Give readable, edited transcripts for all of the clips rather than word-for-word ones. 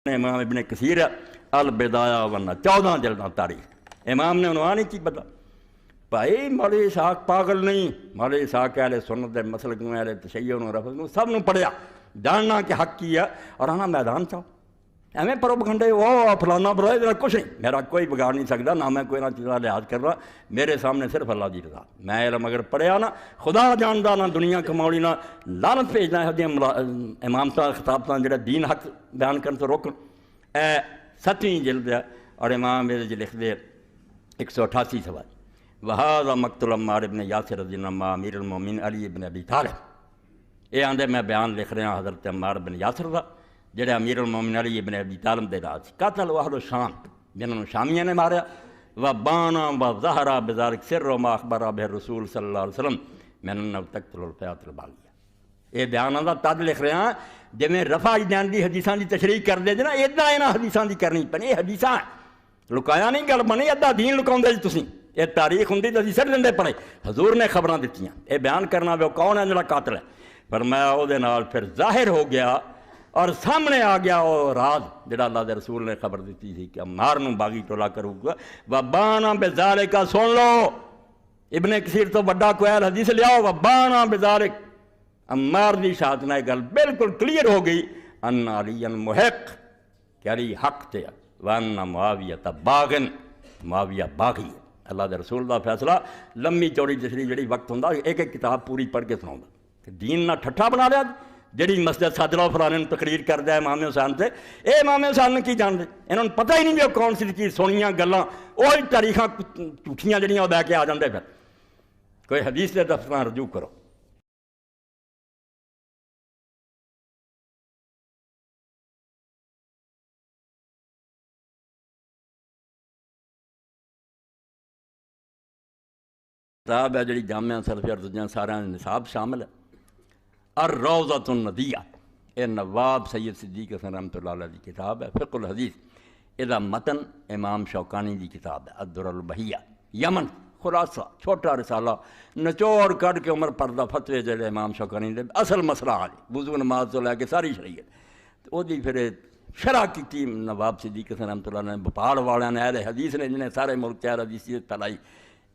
امام ابن کثیر البدایہ ورنہ 14 جلداں تاریخ امام نے عنوان ہی کی بتا بھائی مولوی اسحاق پاگل نہیں، مولوی اسحاق اہل سنت دے مسلک نو اہل تشیع نو رفض نو سب نو پڑھیا جاننا کہ حق کی ہے اور آنا میدان چاہو ایویں پروپگنڈے وہ فلانا برائے میرا کچھ نہیں، میرا کوئی بگاڑ نہیں سکتا، نہ میں کوئی نہ چیزاں لحاظ کر رہا، میرے سامنے صرف اللہ دی رضا، میں علم اگر پڑھیا نا خدا جاندا نہ دنیا کماؤنی نہ لعنت بھیجنا ہے امام صاحب خطاب صاحب جڑا دین حق بیان کرن تو روکن 7ویں جلد ہے اور امام میرے لکھ دے 188 سوال وہذا مقتل عمار ابن یاسر رضی اللہ عنہ امیر المومنین علی ابن ابی طالب، یہ آندے میں بیان لکھ رہا حضرت عمار بن یاسر دا جڑے امیر المومنین علی ابن ابی طالب دے راج قاتل اہل شام جنہوں نے شامیہ نے ماریا وبانا وظہر بذلک سر ما اخبر به رسول صلی اللہ علیہ وسلم من انه تقتل الفئات الباغیہ، یہ بیان آندا تد لکھ رہا ہاں جویں رفع جان دی حدیثاں دی تشریح کر دے نا ادھا انہاں حدیثاں دی کرنی پڑی، یہ حدیثاں لکایا نہیں گل بنی ادھا دین لکاؤندے جی تسی، یہ تاریخ ہوندی تے سر دندے پڑے حضور نے خبراں دتیاں، یہ بیان کرنا وہ کون ہے جڑا قاتل ہے، فرمایا او دے نال پھر ظاہر ہو گیا اور سامنے آ گیا وہ راز جڑا اللہ دے رسول نے خبر دیتی تھی کہ عمار نو باغی ٹولا کروں گا وبانا بذالک، سن لو ابن کثیر تو بڑا کوئی حدیث لیاؤ وبانا بذالک، عمار دی شہادت نہ گل بالکل کلیئر ہو گئی ان علی محق کہ علی حق تے وان معاویہ باغن، معاویہ باغی ہے، اللہ دے رسول دا فیصلہ لمبی چوڑی تشریح جڑی وقت ہوندا ایک ایک کتاب پوری پڑھ کے سناؤں کہ دین نہ ٹھٹھا بنا لیا جڑی مسجد صدرہ فلانے نے تقریر کر دیا امام حسین سے، اے امام حسین نے کی جان دے انہوں نے پتہ ہی نہیں بھی کون سی چیز سنیاں گلاں وہی تاریخاں جھوٹیاں جڑیاں دے کے آ جاندے پھر کوئی حدیث دے دفتراں رجوع کرو۔ کتاب ہے جڑی جامعہ سلفیہ اور سارے نصاب شامل ہے الروضۃ الندیہ، یہ نواب سید صدیق حسن رحمۃ اللہ علیہ کی کتاب ہے فقہ الحدیث، یہ متن امام شوکانی کی کتاب ہے الدر البہیہ، یمن خلاصہ چھوٹا رسالہ نچوڑ کٹ کے عمر پردہ فتوے جڑے امام شوکانی دے اصل مسئلہ حالی وضو نماز تو لے کے ساری شریعت وہ دی پھر شرح کی نواب صدیق حسن رحمۃ اللہ علیہ نے بھوپال والوں نے اہل حدیث نے جنہیں سارے ملک اہل حدیث پھیلائی،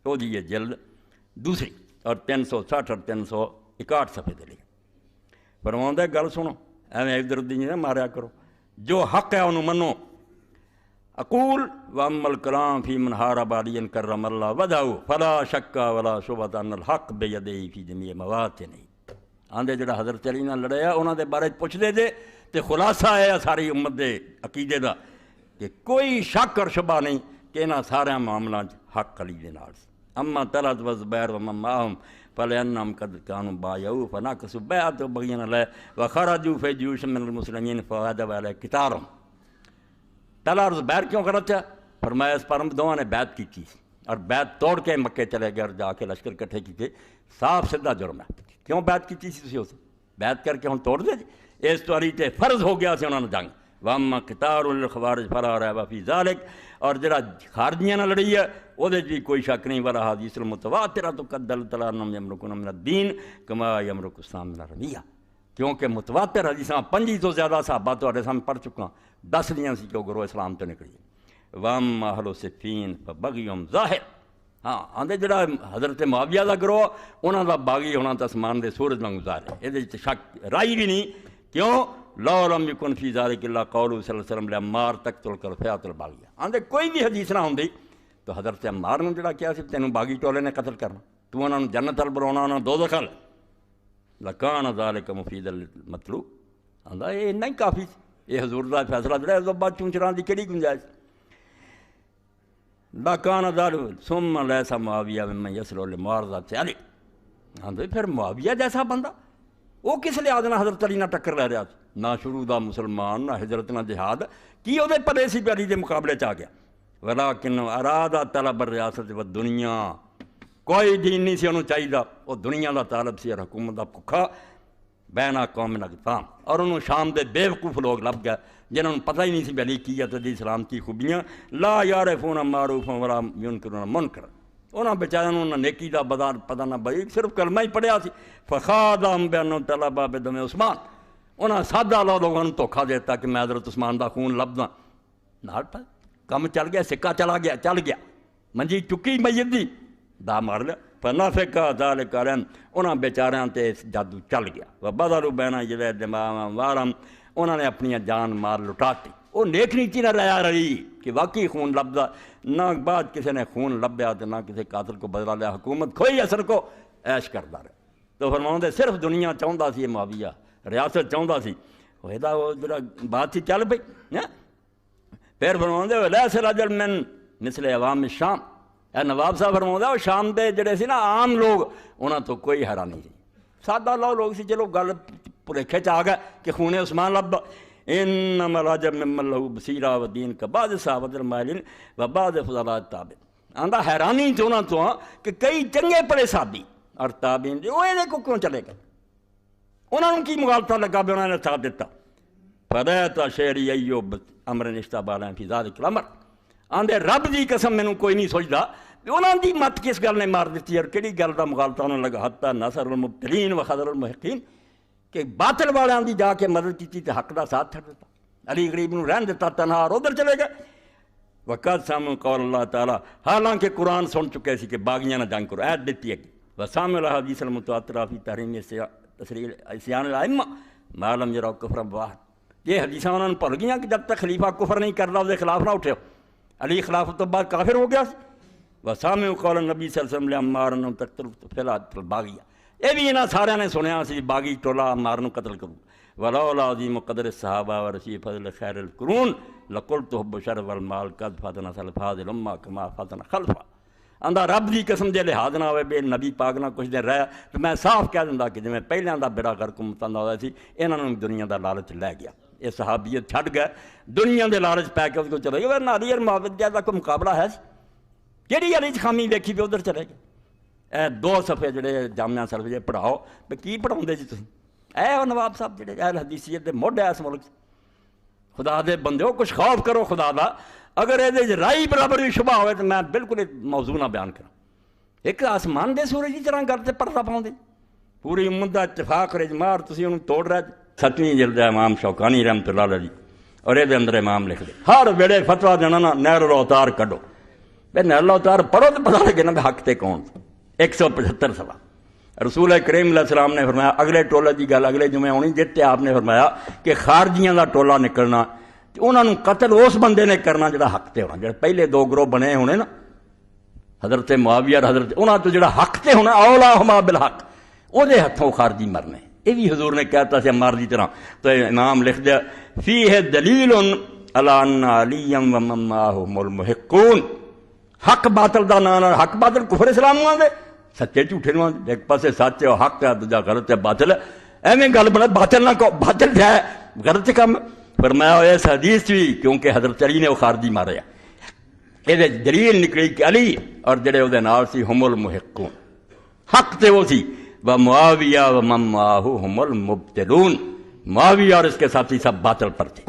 وہ دی یہ جلد دوسری اور 360 اور 361 صفحے دے لئے فرماؤں ہے گل سنو ایویں ادھر ادھر نہیں ماریا کرو، جو حق ہے انہوں منو، اقول وَأَمَّا الْكَلَامُ فِي مَنْ حَارَبَ عَلِيًّا كَرَّمَ اللَّهُ وَجْهَهُ فَلَا شَكَّ وَلَا شُبْهَةَ أَنَّ الْحَقَّ بِيَدِهِ فِي جَمِيعِ مَوَاطِنِهِ، آندے جڑا حضرت علی نال لڑیا انہاں دے بارے پوچھ دے جے تے خلاصہ ہے ساری امت دے عقیدے دا کہ کوئی شک اور شبہ نہیں کہ انہاں سارے معاملات حق علی دے نال، اما طلحۃ والزبیر ومن معهم فلأنهم قد كانوا بايعوا فنقصوا بيعتهم بغيا عليه وخرجوا في جيوش من المسلمين فوجب عليه قتالهم، طلحہ اور زبیر کیوں غلط ہے؟ فرمایا اس پر ہم دونوں نے بیعت کی تھی اور بیعت توڑ کے مکے چلے گئے اور جا کے لشکر کٹھے کیتے، صاف سیدھا جرم ہے، کیوں بیعت کی تھی تسی اسے بیعت کر کے ہم توڑ دے جی، اس تواری تے فرض ہو گیا سے انہوں نے جنگ وَأَمَّا قِتَالُ الْخَوَارِجِ فَلَا رَيْبَ فِي ذَلِكَ، اور جڑا خارجیاں نہ لڑی ہے وہ دے بھی کوئی شک نہیں، وَلَا حَدِيثُ الْمُتَوَاتِرَةُ قَدْ دَلَّتْ عَلَىٰ أَنَّهُمْ يَمْرُقُونَ مِنَ الدِّينِ كَمَا يَمْرُقُ السَّهْمُ مِنَ الرَّمِيَّةِ، کیونکہ متواتر حدیثاں 5 تو زیادہ صحابہ تو اڑے سامنے پڑھ چکا 10 دیاں سی کہ گروہ اسلام تو نکلی، وَأَمَّا أَهْلُ صِفِّينَ فَبَغْيُهُمْ ظَاهِرٌ، ہاں آندے جڑا حضرت معاویہ دا گروہ انہاں دا باغی ہونا تا اسمان دے سورج وانگوں ظاہر ہے، یہ دے شک رائی بھی نہیں، کیوں لَوْ لَمْ يَكُنْ فِي ذَلِكَ إِلَّا قَوْلُهُ صلی اللہ علیہ وسلم لِعَمَّارَ تَقْتُلُكَ الْفِئَةُ الْبَاغِيَةُ، آندے کوئی بھی حدیث نہ ہوندی تو حضرت عمار نے جڑا کیا سی تینوں باغی ٹولے نے قتل کرنا، تو انہاں نوں جنت ال بلاونا انہاں دوزخ ال، لَكَانَ ذَلِكَ مُفِيدًا لِلْمَطْلُوبِ، آندا یہ نہیں کافی، یہ حضور دا فیصلہ جڑا اس بعد چونچراں دی کیڑی گنجائش، لَكَانَ ذَلِكَ ثُمَّ لَيْسَ مُعَاوِيَةُ مِمَّن يَصْلُحُ لِمُعَارَضَةِ عَلِيٍّ، آندے پھر معاویہ جیسا بندہ وہ کس لحاظ نہ حضرت علی نہ ٹکر لے رہا نہ شروع دا مسلمان نہ ہجرت نہ جہاد کی وہ پلے سی علی دے مقابلے چ آ گیا، ولیکن ارادہ طلب الریاست و دنیا، کوئی دین نہیں سی انہوں چاہیے وہ دنیا دا طالب سی اور حکومت دا بھکھا بین قوم اقدام، اور انہوں شام دے بے وقوف لوگ لب گئے جنہوں نے پتہ ہی نہیں سی علی کی ہے اسلام کی خوبیاں، لا یعرفون معروفا ولا ینکرون منکرا، انہاں بیچاروں نے نیکی دا پتہ نہ بھائی صرف کلمہ ہی پڑھیا سی، فخادہم بأنہ طلب بدم عثمان، انہاں سادہ لوگوں نے دھوکھا دیتا کہ میں حضرت عثمان دا خون لبدا، نال پا کم چل گیا، سکہ چل گیا، منجی چکی میت دی دا مار لیا، فنفقا ذالک علیہم، انہاں بیچاریاں تے جادو چل گیا، وبدلوا بین یدی دماء وارم، انہوں نے اپنی جان مار لٹاتی۔ وہ نیک نیتی نہ رہا رہی کہ واقعی خون لبدا، نہ بعد کسی نے خون لبیا تو نہ کسی قاتل کو بدلا لیا، حکومت کھوئی اثر کو عیش کرتا رہے۔ تو فرماؤں صرف دنیا چاہتا سی معاویہ، ریاست چاہتا سی، وہ جڑا بات تھی چل پئی۔ پھر فرماؤں ولیس رجل من مثل عوام الشام، اے نواب صاحب فرماؤں وہ شام دے جڑے سی نا عام لوگ، انہاں تو کوئی حیرانی نہیں، سادہ لوگ سی، چلو گل پریکھے چ آ گئے کہ خون عثمان لبدا۔ انما العجب ممن له بصیرہ ودین کا بعض صحابۃ الماہرین و بعض فضلاء التابعین، آندا حیرانی تو انہاں تو کہ کئی چنگے پڑے صحابی اور تابعین جو انہیں کو کیوں چلے گئے، انہوں نے کی مغالطہ لگا بھی انہوں نے ساتھ دیتا۔ فدیت شعری ایوب امر اشتبالا فی ذلک الامر، آندے رب دی قسم مینوں کوئی نہیں سوچدا انہوں دی مت کس گل نے مار دیتی اور کہڑی گل دا مغالطہ انہوں نے لگا، حتی نصر المبتلین و خذل المحقین، کہ باطل والیاں دی جا کے مدد کی تے حق دا ساتھ چھڑ دیتا، علی غریب نو رہن دیتا تنہا اور ادھر چلے گئے۔ وقت سامع قول اللہ تعالیٰ، حالانکہ قرآن سن چکے سی کہ باغیاں نہ جنگ کرو، عہد دیتی ہے کہ وسامع الحدیث المتواترہ فی تحریم تشریع عصیان الائمہ ما لم یروا کفرا بواحد، یہ حدیثاں انہوں نے بھول گئیاں کہ جب تک خلیفہ کفر نہیں کرتا اس کے خلاف نہ اٹھے، علی خلافت تو بعد کافر ہو گیا۔ وسامع قول النبی صلی اللہ علیہ وسلم عمار انہم تقتل فی الباغیہ، یہ بھی انہاں سارے نے سنیا سی باغی ٹولا عمار نو قتل کروں۔ ولولا عظیم قدر الصحابہ ورسی فضل خیر القرون لقلت حب شرف المال قد فتن سلف هذه الامہ کما فتن خلفہ، آندا رب دی قسم جے لحاظ نہ ہوئے بے نبی پاک نہ کچھ دیر رہا تو میں صاف کہہ دوں کہ جویں پہلیاں دا بیڑا غرق متندا ہوا سی، انہاں نوں دنیا دا لالچ لے گیا، یہ صحابیت چھڈ گئے، دنیا دے لالچ پے کے اس کو چلے گئے، ورنہ علی اور معاویہ دا کوئی مقابلہ ہے کیڑی علی خامی دیکھی بھی ادھر چلے گئے۔ اے دو صفحے جڑے جامعہ سلف جے پڑھاؤ بے کی پڑھاؤندے جی تسی، اے وہ نواب صاحب جڑے اہل حدیثیت دے مڈ ہے اس ملک، خدا دے بندیو کچھ خوف کرو خدا دا، اگر یہ رائی برابر بھی شبہ ہوئے تو میں بالکل موضوع نہ بیان کروں۔ ایک آسمان دے سورج کی طرح گل تے پردہ پاؤں دے، پوری امت دا اتفاق اور اجماع تسی انہوں توڑ رہے۔ 7ویں جلد ہے امام شوکانی رحمۃ اللہ علیہ اور یہ اندر امام لکھ دے ہر ویلے فتویٰ دینا نا نہر الاوتار کڈو، بے نہر الاوتار پڑھو تو پتہ لگے نا بے حق تے کون، 175 سوا۔ رسول کریم علیہ السلام نے فرمایا اگلے ٹولے کی گل اگلے جمعے ہونی جتے آپ نے فرمایا کہ خارجیاں دا ٹولہ نکلنا، انہوں نے قتل اس بندے نے کرنا جڑا حق تے ہونا، جڑے پہلے دو گروہ بنے ہونے نا حضرت معاویہ اور حضرت انہوں تو جڑا حق تے ہونا اولاہما بالحق، او دے ہتھوں خارجی مرنے، یہ بھی حضور نے کہتا سے عمار دی طرح۔ تو امام لکھ دیا فیہ دلیل علی ان علی و من معہ هم المحقون، حق باطل دا نام، حق باطل کفر اسلام ہوا دے، سچے جھوٹے نو ایک پاسے سچ ہے حق ہے دوجا غلط ہے باطل ہے، ایویں گل بنا باطل نہ کو باطل ہے غلط کام۔ فرمایا اس حدیث بھی کیونکہ حضرت علی نے وہ خارجی مارے، یہ دلیل نکلی کہ علی اور جڑے وہ نال سی هم المحقون، حق تے وہ سی، و معاویہ و من معہ هم المبتلون، معاویہ اور اس کے ساتھی سب باطل پر تھے۔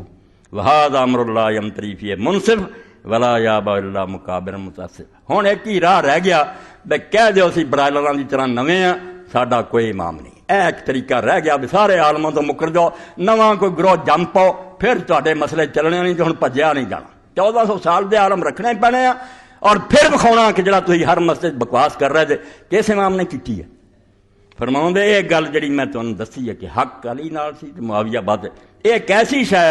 وہذا امر اللہ یمتری فیہ منصف ولا یابا الا مکابر متاسف۔ ہن ایک ہی راہ رہ گیا بے کہہ دیو سی برائلراں دی طرح نویں ہاں، ساڈا کوئی امام نہیں، ایک طریقہ رہ گیا بھی سارے عالموں تو مکر جاؤ، نواں کوئی گروہ جم پاؤ، پھر تواڈے مسئلے چلنے نہیں، تو ہن بھجیا نہیں جانا، 1400 سال دے عالم رکھنے پینے ہیں، اور پھر بکھاؤنا کہ جڑا تسی ہر مسجد بکواس کر رہے تھے کس امام نے کیتی ہے۔ فرماؤں دے یہ گل جڑی میں تمہیں دسی ہے کہ حق علی نال سی معاویہ باطل، ایک ایسی شے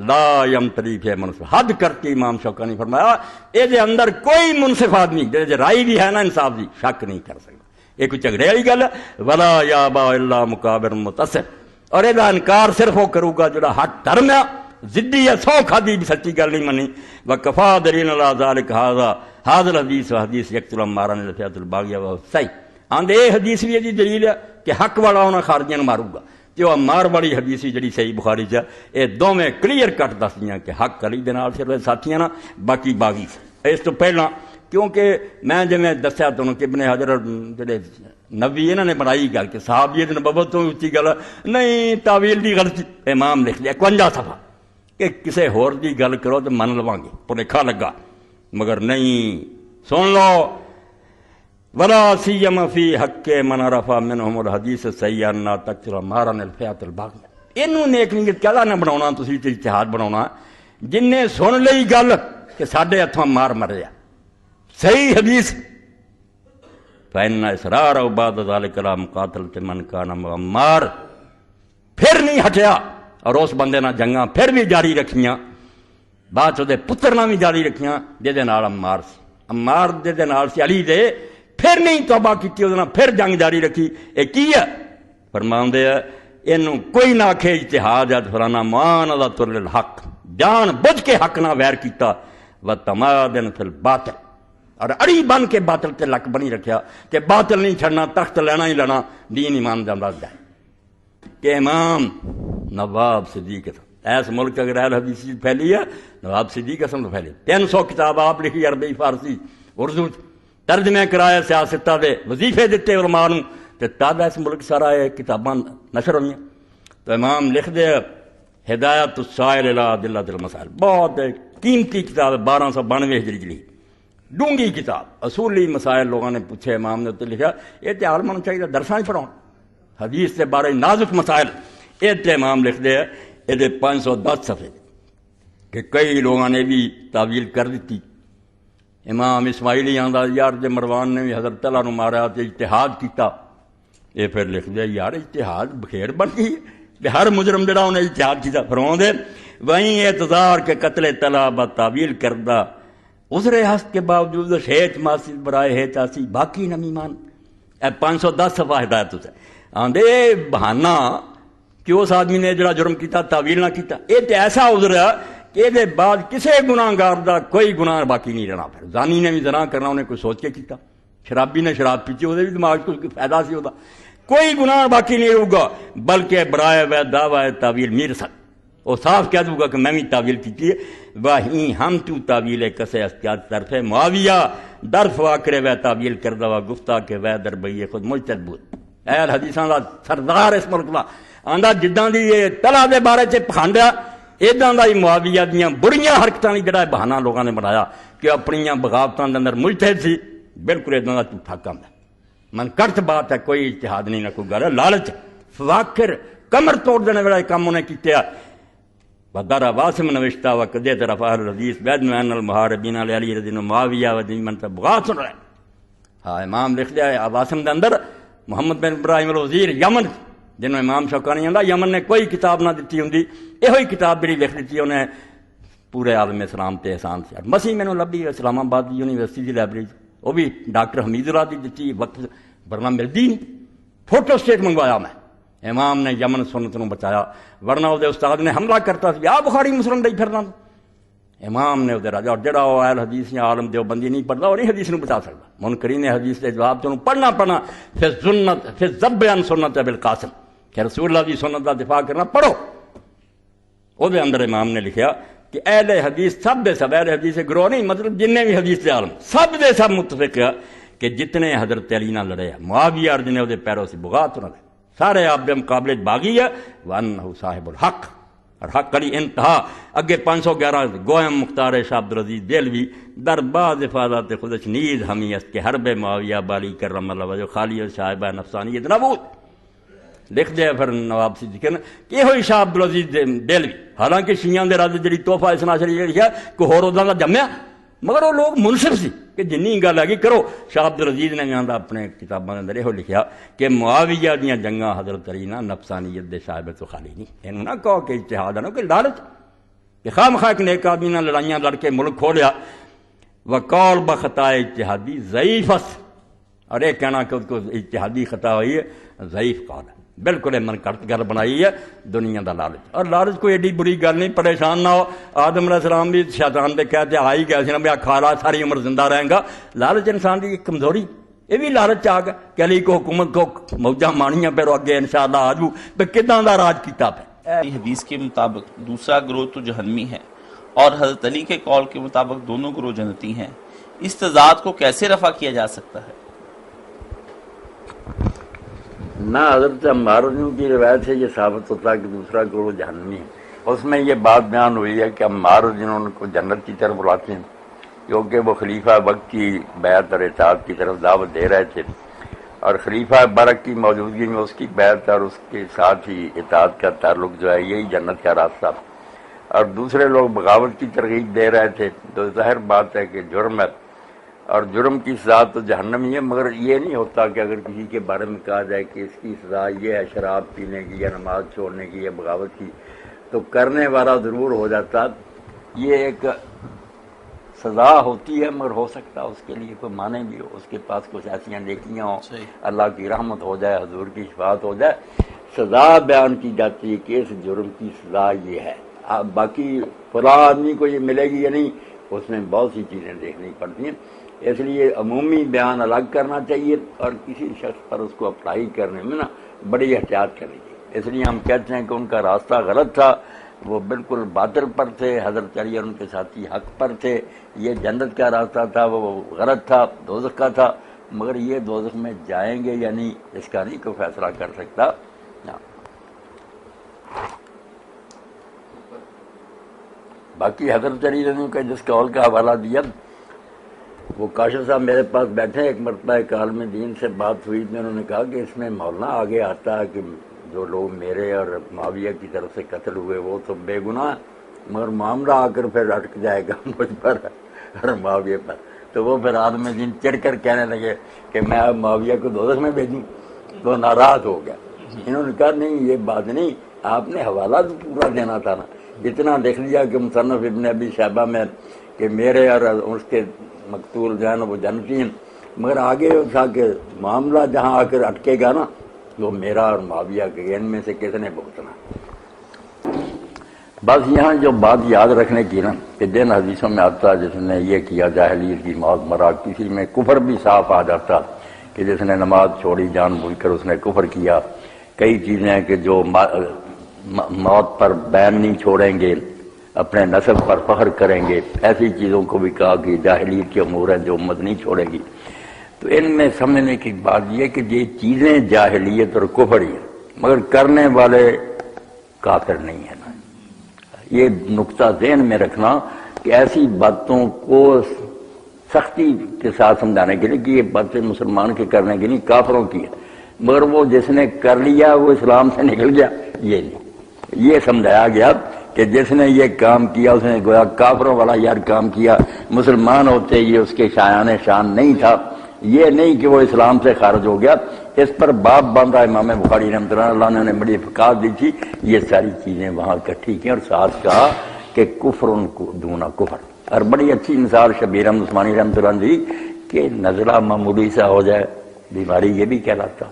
لا یمتری فیہ منصف، حد کرتی امام شوکانی نے فرمایا یہ اندر کوئی منصف آدمی جی رائی بھی ہے نا انصاف دی شک نہیں کر سکتا، یہ کوئی جھگڑے والی گل ہے۔ ولا یابا الا مکابر متصف، اور یہ انکار صرف وہ کروں گا جڑا حق دھرم ہے، ضدی ہے، سو کھادی بھی سچی گل نہیں منی۔ وکفا دلیل علی ذلک ھذا الحدیث و حدیث یقتل عمارا الفیۃ الباغیہ و صحیح، آندے یہ حدیث بھی یہ دلیل ہے کہ حق والا انہاں خارجیاں نوں ماروں گا، جو عمار والی حدیث جڑی صحیح بخاری چ یہ دونوں کلیئر کٹ دس دیاں کہ حق علی دے نال صرف ساتھیاں نا باقی باغی۔ اس تو پہلا کیونکہ میں جویں دسیا تمہیں کہ ابن حجر جڑے نبی انہوں نے بنائی گل کہ صحابیت نبوت تو اچھی گل نہیں، تعویل دی غلطی، امام لکھ لیا 51 صفحہ کہ کسے ہور دی گل کرو تو من لواں گے، بھلیکھا لگا، مگر نہیں، سن لو ولا سیما فی حق من عرف منهم الحدیث الصحیح ان تقتل عمارا الفیۃ الباغیہ، ਇਹਨੂੰ ਨੇਕ ਨੀਅਤ ਕਾਹਦਾ ਨਾ ਬਣਾਉਣਾ ਤੁਸੀਂ ਤੇ ਇਜਤਿਹਾਦ ਬਣਾਉਣਾ ਜਿੰਨੇ ਸੁਣ ਲਈ ਗੱਲ کہ ساڈے ہتھوں مار مریا صحیح حدیث فإن إصرار أو بعد ذلك لا مقاتلة من كان معمار پھر نہیں ہٹیا اور اس بندے نال جنگاں پھر بھی جاری رکھیاں بعد چ پتر نال بھی جاری رکھیاں جہدے نال عمار سی عمار دے نال سی علی دے پھر نہیں توبہ کیتی وہ پھر جنگ جاری رکھی یہ کی ہے فرماندے ہے اینوں کوئی نہ آکھے اجتہاد ہے فلانا معاندۃ للحق جان بوجھ کے حق نہ ویر کیتا وتمادن فی الباطل اور اڑی بن کے باطل تے لک بنی رکھیا کہ باطل نہیں چھڑنا تخت لینا ہی لینا دین ایمان دا دسدا ہے کہ امام نواب صدیق ایس ملک اگر اہل حدیث پھیلی ہے نواب صدیق اسم تو پھیلی 300 کتاب آپ لکھی عربی فارسی اردو ترجمے کرائے سیاستہ دے وظیفے دیتے علماء نوں تے تد اس ملک سارا یہ کتاباں نشر ہوئیں تو امام لکھ دے ہدایت السائل الی ادلۃ المسائل بہت قیمتی کتاب 1292 ہجری کی ڈونگی کتاب اصولی مسائل لوگوں نے پوچھے امام نے تو لکھا یہ تو عالموں چاہیے درساں پڑھاؤ حدیث کے بارے نازک مسائل یہ تو امام لکھ دے یہ 510 صفحے کہ کئی لوگوں نے بھی تعویل کر دیتی امام اسماعیلی آندا یار جے مروان نے بھی حضرت اللہ نو مارا تو اجتہاد کیتا یہ پھر لکھ دے یار اجتہاد بخیر بن گئی کہ ہر مجرم جڑا انہیں اجتہاد کیتا فرماؤں دے وہیں اعتذار کے قتل طلب تعویل کردہ عذر ہست کے باوجود ہیچ ماسی برائے ہیچ آسی باقی نمیمان 510 صفحہ ہدایت سے آندے بہانہ کہ اس آدمی نے جڑا جرم کیتا تعویل نہ کیتا یہ تو ایسا عذر ہے کہ یہ بعد کسی گناہ گار دا کوئی گناہ باقی نہیں رہنا پھر زانی نے بھی زنا کرنا انہیں کوئی سوچ کے کیتا شرابی نے شراب پیچی وہ بھی دماغ کو فائدہ سی ہوتا کوئی گناہ باقی نہیں ہوگا بلکہ برائے و دعوی تعویل میر سک وہ صاف کہہ دوں گا کہ میں بھی تعویل کی ہے وہیں ہم تو تعویل کسے استیاد طرف معاویہ در فواکر و تعویل کردہ و گفتہ کے و در بئی خود مجتد بود اہل حدیثاں دا سردار اس ملک دا آندہ جداں دی یہ طلح دے بارے چے پکھانڈیا ایداں دا ہی معاویہ دیاں بڑیاں حرکتاں دی جڑا بہانہ لوگاں نے بنایا کہ اپنیاں بغاوتاں دے اندر مجتہد سی بالکل ایداں دا جھوٹا کام ہے من کرت بات ہے کوئی اجتہاد نہیں نہ کوئی گل لالچ فواکر کمر توڑ دینے والا کام انہیں کیتے بدر واسم نوشتہ و قدیت رفاہ الحدیث بید من المحاربین علی رضی معاویہ و دی من بغاوت سن رہے ہاں امام لکھ لیا واسم دے اندر محمد بن ابراہیم الوزیر یمن جنہوں امام شوکانی آندا یمن نے کوئی کتاب نہ دیتی ہوں یہ ہوئی کتاب بھی لکھ دیتی انہیں پورے عالم اسلام تے احسان سے مسیح میں نے لبھی اسلام آباد یونیورسٹی کی لائبریری وہ بھی ڈاکٹر حمید اللہ دی دیتی وقت ورنہ ملتی نہیں فوٹو سٹیٹ منگوایا میں امام نے یمن سنت نو بچایا ورنہ وہ استاد نے حملہ کرتا سی آ بخاری مسلم دئی پھرنا امام نے وہ راجا اور جڑا وہ اہل حدیث یا عالم دیوبندی نہیں پڑھتا وہ نہیں حدیث نو بچا سکتا منکرین حدیث کے جواب تو پڑھنا پھر سنت پھر ذب عن سنت ابی القاسم کہ رسول اللہ کی سنت کا دفاع کرنا پڑھو وہ اندر امام نے لکھا کہ اہل حدیث سب دے سب اہل حدیث گروہ نہیں مطلب جننے بھی حدیث کے عالم سب دے سب متفق ہے کہ جتنے حضرت علی نہ لڑے معاویہ اور جنہیں وہ پیروں سے بغاوت نہ لڑے سارے آپ کے مقابلے باغی ہے وَأَنَّهُ صاحب الحق اور حق کری انتہا اگے 511 گوہم مختار شاہ عبدالعزیز دہلوی در بعض افادات خودش نیز ہمیست کے حرب معاویہ بالی کرم اللہ وجہ خالی و صاحبہ نفسانیت نبود لکھ دیا پھر نواب صدیق نے کہ یہ ہوئی شاہ عبدالعزیز دہلوی حالانکہ شیعہ دے رد جڑی تحفہ اسنا شریعہ لکھا کہ ہور دا جمعیا مگر وہ لوگ منصف سی کہ جنی گل ہے کرو شاہ عبدالعزیز نے بھی آندا اپنے کتاباں اندر یہ لکھا کہ معاویہ دیاں جنگاں حضرت علی نہ نفسانیت دے شائبت تو خالی نہیں اینوں نہ کہو کہ اجتہاد نہ کہ لالچ کہ خواہ مخواہ ایک نیک آدمی نہ لڑائیاں لڑ کے ملک کھو لیا وقول بخطا اجتہادی ضعیف اور یہ کہنا کہ اس کو اجتہادی خطا ہوئی ہے ضعیف قول ہے بالکل من کرت گل بنائی ہے دنیا دا لالچ اور لالچ کوئی ایڈی بری گل نہیں پریشان نہ ہو آدم علیہ السلام بھی شیطان دے کہتے آئی گیا سی نا میں کھا رہا ساری عمر زندہ رہیں گا لالچ انسان کی ایک کمزوری یہ بھی لالچ آ گیا کہ علی کو حکومت کو موجہ مانیاں پھر اگے انشاءاللہ آجو پہ کتنا دا راج کیتا پہ حدیث کے مطابق دوسرا گروہ تو جہنمی ہے اور حضرت علی کے قول کے مطابق دونوں گروہ جنتی ہیں اس تضاد کو کیسے رفع کیا جا سکتا ہے؟ نہ حضرت عمار کی روایت سے یہ ثابت ہوتا ہے کہ دوسرا گروہ جہنمی ہے اس میں یہ بات بیان ہوئی ہے کہ عمار جنہوں کو جنت کی طرف بلاتے ہیں کیونکہ وہ خلیفہ وقت کی بیعت اور اطاعت کی طرف دعوت دے رہے تھے اور خلیفہ برک کی موجودگی میں اس کی بیعت اور اس کے ساتھ ہی اطاعت کا تعلق جو ہے یہی جنت کا راستہ، اور دوسرے لوگ بغاوت کی ترغیب دے رہے تھے، تو ظاہر بات ہے کہ جرم ہے، اور جرم کی سزا تو جہنم ہی ہے۔ مگر یہ نہیں ہوتا کہ اگر کسی کے بارے میں کہا جائے کہ اس کی سزا یہ ہے شراب پینے کی یا نماز چھوڑنے کی یا بغاوت کی، تو کرنے والا ضرور ہو جاتا۔ یہ ایک سزا ہوتی ہے، مگر ہو سکتا اس کے لیے کوئی معنی بھی ہو، اس کے پاس کچھ ایسی نیکیاں ہوں، اللہ کی رحمت ہو جائے، حضور کی شفاعت ہو جائے۔ سزا بیان کی جاتی ہے کہ اس جرم کی سزا یہ ہے۔ اب باقی فلاں آدمی کو یہ ملے گی یا نہیں، اس میں بہت سی چیزیں دیکھنی پڑتی ہیں، اس لیے عمومی بیان الگ کرنا چاہیے، اور کسی شخص پر اس کو اپلائی کرنے میں نا بڑی احتیاط کرنی چاہیے۔ اس لیے ہم کہتے ہیں کہ ان کا راستہ غلط تھا، وہ بالکل باطل پر تھے، حضرت علی اور ان کے ساتھی حق پر تھے، یہ جنت کا راستہ تھا، وہ غلط تھا، دوزخ کا تھا، مگر یہ دوزخ میں جائیں گے یا نہیں اس کا نہیں کوئی فیصلہ کر سکتا۔ باقی حضرت علی رضی کا جس قول کا حوالہ دیا، وہ کاشف صاحب میرے پاس بیٹھے، ایک مرتبہ ایک عالم دین سے بات ہوئی، میں انہوں نے کہا کہ اس میں مولانا آگے آتا ہے کہ جو لوگ میرے اور معاویہ کی طرف سے قتل ہوئے وہ تو بے گناہ ہیں، مگر معاملہ آ کر پھر اٹک جائے گا مجھ پر اور معاویہ پر۔ تو وہ پھر عالم دین چڑھ کر کہنے لگے کہ میں اب معاویہ کو دوزخ میں بھیجوں، تو ناراض ہو گیا۔ انہوں نے کہا نہیں، یہ بات نہیں، آپ نے حوالہ تو پورا دینا تھا نا، اتنا لکھ لیا کہ مصنف ابن ابی شیبہ میں کہ میرے اور اس کے مقتول جو ہے نا وہ جنتی ہیں، مگر آگے تھا کہ معاملہ جہاں آ کر اٹکے گا نا وہ میرا اور معاویہ کے، ان میں سے کس نے بھگتنا۔ بس یہاں جو بات یاد رکھنے کی نا کہ جن حدیثوں میں آتا جس نے یہ کیا جاہلیت کی موت مرا، کسی میں کفر بھی صاف آ جاتا کہ جس نے نماز چھوڑی جان بوجھ کر اس نے کفر کیا۔ کئی چیزیں ہیں کہ جو موت پر بین نہیں چھوڑیں گے، اپنے نسب پر فخر کریں گے، ایسی چیزوں کو بھی کہا کہ جاہلیت کے امور ہیں جو امت نہیں چھوڑے گی۔ تو ان میں سمجھنے کی بات یہ کہ یہ چیزیں جاہلیت اور کفر ہی ہیں، مگر کرنے والے کافر نہیں ہیں نا۔ یہ نقطہ ذہن میں رکھنا کہ ایسی باتوں کو سختی کے ساتھ سمجھانے کے لیے کہ یہ باتیں مسلمان کے کرنے کی نہیں، کافروں کی ہیں، مگر وہ جس نے کر لیا وہ اسلام سے نکل گیا، یہ نہیں۔ یہ سمجھایا گیا کہ جس نے یہ کام کیا اس نے گویا کافروں والا یار کام کیا، مسلمان ہوتے یہ اس کے شایان شان نہیں تھا، یہ نہیں کہ وہ اسلام سے خارج ہو گیا۔ اس پر باب باندھا امام بخاری رحمۃ اللہ نے بڑی فقاہت دی تھی، یہ ساری چیزیں وہاں اکٹھی کی اور ساتھ کہا کہ کفر دونا کفر۔ اور بڑی اچھی مثال شبیر احمد عثمانی رحمۃ اللہ دی کہ نزلہ معمولی سا ہو جائے بیماری یہ بھی کہلاتا،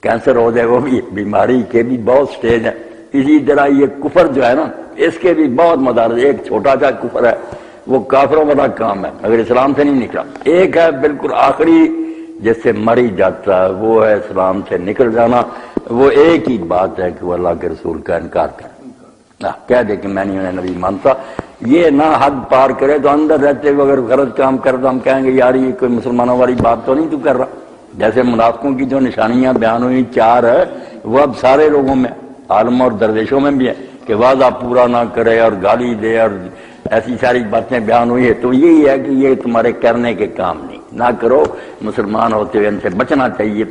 کینسر ہو جائے وہ بھی بیماری کے بھی بہت سٹیج ہیں، اسی طرح یہ کفر جو ہے نا اس کے بھی بہت مدارج، ایک چھوٹا سا کفر ہے وہ کافروں والا کام ہے اگر اسلام سے نہیں نکلا، ایک ہے بالکل آخری جس سے مر ہی جاتا ہے وہ ہے اسلام سے نکل جانا۔ وہ ایک ہی بات ہے کہ وہ اللہ کے رسول کا انکار کرے، کہہ دے کہ میں نہیں انہیں نبی مانتا، یہ نہ حد پار کرے تو اندر رہتے ہوئے اگر غلط کام کرتا ہم کہیں گے یار یہ کوئی مسلمانوں والی بات تو نہیں تو کر رہا۔ جیسے منافقوں کی جو نشانیاں بیان ہوئی 4 ہے وہ اب سارے لوگوں میں، عالم اور درویشوں میں بھی ہے کہ وعدہ پورا نہ کرے اور گالی دے اور ایسی ساری باتیں بیان ہوئی ہے، تو یہی ہے کہ یہ تمہارے کرنے کے کام نہیں، نہ کرو، مسلمان ہوتے ہوئے ان سے بچنا چاہیے۔